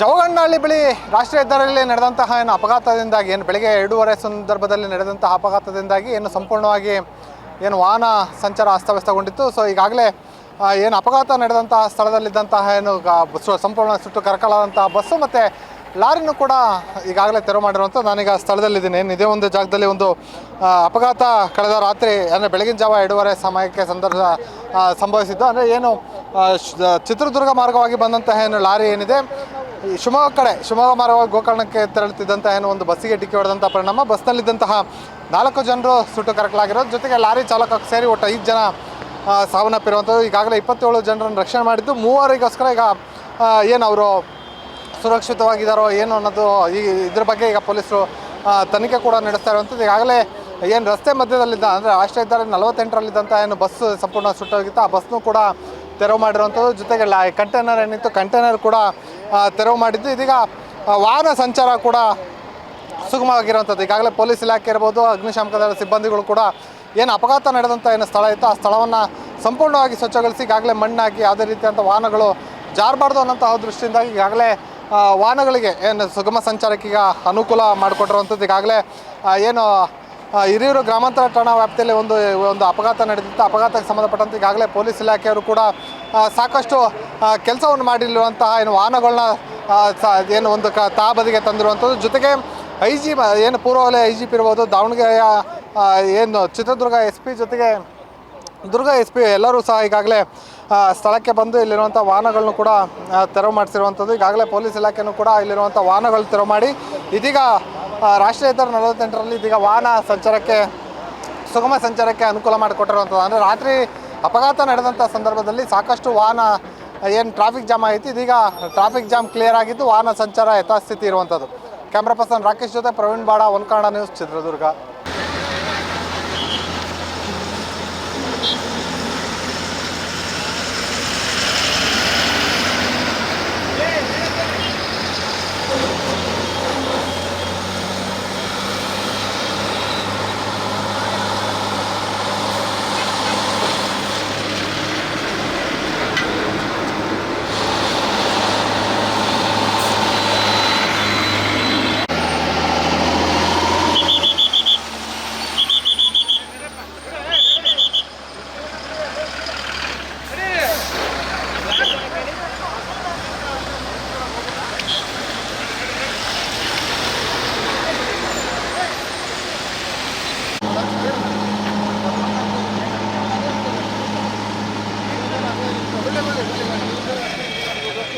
ಜವಗಣ್ಣಹಳ್ಳಿ ಬಳಿ ರಾಷ್ಟ್ರೀಯ ಹೆದ್ದಾರಿಯಲ್ಲಿ ನಡೆದಂತಹ ಅಪಘಾತದಿಂದಾಗಿ ಬೆಳಗ್ಗೆ 2:30 ಸಂದರ್ಭದಲ್ಲಿ ನಡೆದಂತಹ ಅಪಘಾತದಿಂದಾಗಿ ಸಂಪೂರ್ಣವಾಗಿ ವಾಹನ ಸಂಚಾರ ಅಸ್ತವ್ಯಸ್ತಗೊಂಡಿತ್ತು. ಸೊ ಈಗಾಗಲೇ ಅಪಘಾತ ನಡೆದಂತಹ ಸ್ಥಳದಲ್ಲಿದ್ದಂತಹ ಸಂಪೂರ್ಣ ಸುಟ್ಟು ಕರಕಲಾದಂತಹ ಬಸ್ಸು ಮತ್ತು ಲಾರಿನೂ ಕೂಡ ಈಗಾಗಲೇ ತೆರವು ಮಾಡಿರುವಂಥ ನಾನೀಗ ಸ್ಥಳದಲ್ಲಿದ್ದೀನಿ. ಇದೇ ಒಂದು ಜಾಗದಲ್ಲಿ ಒಂದು ಅಪಘಾತ ಕಳೆದ ರಾತ್ರಿ ಬೆಳಗಿನ ಜಾವ 2:30 ಸಮಯಕ್ಕೆ ಸಂಭವಿಸಿದ್ದು. ಚಿತ್ರದುರ್ಗ ಮಾರ್ಗವಾಗಿ ಬಂದಂತಹ ಲಾರಿ ಶಿವಮೊಗ್ಗ ಮಾರ್ಗವಾಗಿ ಗೋಕರ್ಣಕ್ಕೆ ತೆರಳುತ್ತಿದ್ದಂತಹ ಒಂದು ಬಸ್ಸಿಗೆ ಡಿಕ್ಕಿ ಹೊಡೆದಂಥ ಪರಿಣಾಮ ಬಸ್ನಲ್ಲಿದ್ದಂತಹ 4 ಜನರು ಸುಟ್ಟು ಕರಕಲಾಗಿರೋದು, ಜೊತೆಗೆ ಲಾರಿ ಚಾಲಕಕ್ಕೆ ಸೇರಿ ಒಟ್ಟು 5 ಜನ ಸಾವನ್ನಪ್ಪಿರುವಂಥದ್ದು. ಈಗಾಗಲೇ 27 ಜನರನ್ನು ರಕ್ಷಣೆ ಮಾಡಿದ್ದು, 3 ಈಗ ಅವರು ಸುರಕ್ಷಿತವಾಗಿದ್ದಾರೋ ಅನ್ನೋದು ಇದ್ರ ಬಗ್ಗೆ ಈಗ ಪೊಲೀಸರು ತನಿಖೆ ಕೂಡ ನಡೆಸ್ತಾ ಇರುವಂಥದ್ದು. ಈಗಾಗಲೇ ರಸ್ತೆ ಮಧ್ಯದಲ್ಲಿದ್ದ ರಾಷ್ಟ್ರೀಯ ಹೆದ್ದಾರಿ 48ರಲ್ಲಿದ್ದಂಥ ಬಸ್ ಸಂಪೂರ್ಣ ಸುಟ್ಟೋಗಿತ್ತು, ಆ ಬಸ್ನು ಕೂಡ ತೆರವು ಮಾಡಿರುವಂಥದ್ದು. ಜೊತೆಗೆ ಕಂಟೈನರ್ ಕಂಟೈನರ್ ಕೂಡ ತೆರವು ಮಾಡಿದ್ದು. ಇದೀಗ ವಾಹನ ಸಂಚಾರ ಕೂಡ ಸುಗಮವಾಗಿರುವಂಥದ್ದು. ಈಗಾಗಲೇ ಪೊಲೀಸ್ ಇಲಾಖೆ ಇರ್ಬೋದು, ಅಗ್ನಿಶಾಮಕ ದಳದ ಸಿಬ್ಬಂದಿಗಳು ಕೂಡ ಅಪಘಾತ ನಡೆದಂಥ ಸ್ಥಳ ಇತ್ತು, ಆ ಸ್ಥಳವನ್ನು ಸಂಪೂರ್ಣವಾಗಿ ಸ್ವಚ್ಛಗೊಳಿಸಿ ಈಗಾಗಲೇ ಮಣ್ಣಾಕಿ ಯಾವುದೇ ರೀತಿಯಂಥ ವಾಹನಗಳು ಜಾರಬಾರ್ದು ಅನ್ನೋಂತಹ ದೃಷ್ಟಿಯಿಂದಾಗಿ ಈಗಾಗಲೇ ವಾಹನಗಳಿಗೆ ಸುಗಮ ಸಂಚಾರಕ್ಕೆ ಈಗ ಅನುಕೂಲ ಮಾಡಿಕೊಟ್ಟಿರುವಂಥದ್ದು. ಈಗಾಗಲೇ ಹಿರಿಯೂರು ಗ್ರಾಮಾಂತರ ಠಾಣಾ ವ್ಯಾಪ್ತಿಯಲ್ಲಿ ಒಂದು ಅಪಘಾತ ನಡೆದಿತ್ತು. ಅಪಘಾತಕ್ಕೆ ಸಂಬಂಧಪಟ್ಟಂತೆ ಈಗಾಗಲೇ ಪೊಲೀಸ್ ಇಲಾಖೆಯವರು ಕೂಡ ಸಾಕಷ್ಟು ಕೆಲಸವನ್ನು ಮಾಡಿರುವಂತಹ ವಾಹನಗಳನ್ನ ಒಂದು ಬದಿಗೆ ತಂದಿರುವಂಥದ್ದು. ಜೊತೆಗೆ IG ಪೂರ್ವ ವಲಯ IGP ಇರ್ಬೋದು, ದಾವಣಗೆರೆಯ ಚಿತ್ರದುರ್ಗ SP ಜೊತೆಗೆ ದುರ್ಗ SP ಎಲ್ಲರೂ ಸಹ ಈಗಾಗಲೇ ಸ್ಥಳಕ್ಕೆ ಬಂದು ಇಲ್ಲಿರುವಂಥ ವಾಹನಗಳನ್ನು ಕೂಡ ತೆರವು ಮಾಡಿಸಿರುವಂಥದ್ದು. ಈಗಾಗಲೇ ಪೊಲೀಸ್ ಇಲಾಖೆಯೂ ಕೂಡ ಇಲ್ಲಿರುವಂಥ ವಾಹನಗಳು ತೆರವು ಮಾಡಿ ಇದೀಗ ರಾಷ್ಟ್ರೀಯ ಹೆದ್ದಾರಿ 48ರಲ್ಲಿ ಇದೀಗ ವಾಹನ ಸಂಚಾರಕ್ಕೆ ಸುಗಮ ಸಂಚಾರಕ್ಕೆ ಅನುಕೂಲ ಮಾಡಿಕೊಟ್ಟಿರುವಂಥದ್ದು. ರಾತ್ರಿ ಅಪಘಾತ ನಡೆದಂಥ ಸಂದರ್ಭದಲ್ಲಿ ಸಾಕಷ್ಟು ವಾಹನ ಟ್ರಾಫಿಕ್ ಜಾಮ್ ಆಯಿತು. ಇದೀಗ ಟ್ರಾಫಿಕ್ ಜಾಮ್ ಕ್ಲಿಯರ್ ಆಗಿದ್ದು ವಾಹನ ಸಂಚಾರ ಯಥಾಸ್ಥಿತಿ ಇರುವಂಥದ್ದು. ಕ್ಯಾಮ್ರಾ ಪರ್ಸನ್ ರಾಕೇಶ್ ಜೊತೆ ಪ್ರವೀಣ್ ಬಾಡ, ಒನ್ ಕನ್ನಡ ನ್ಯೂಸ್, ಚಿತ್ರದುರ್ಗ.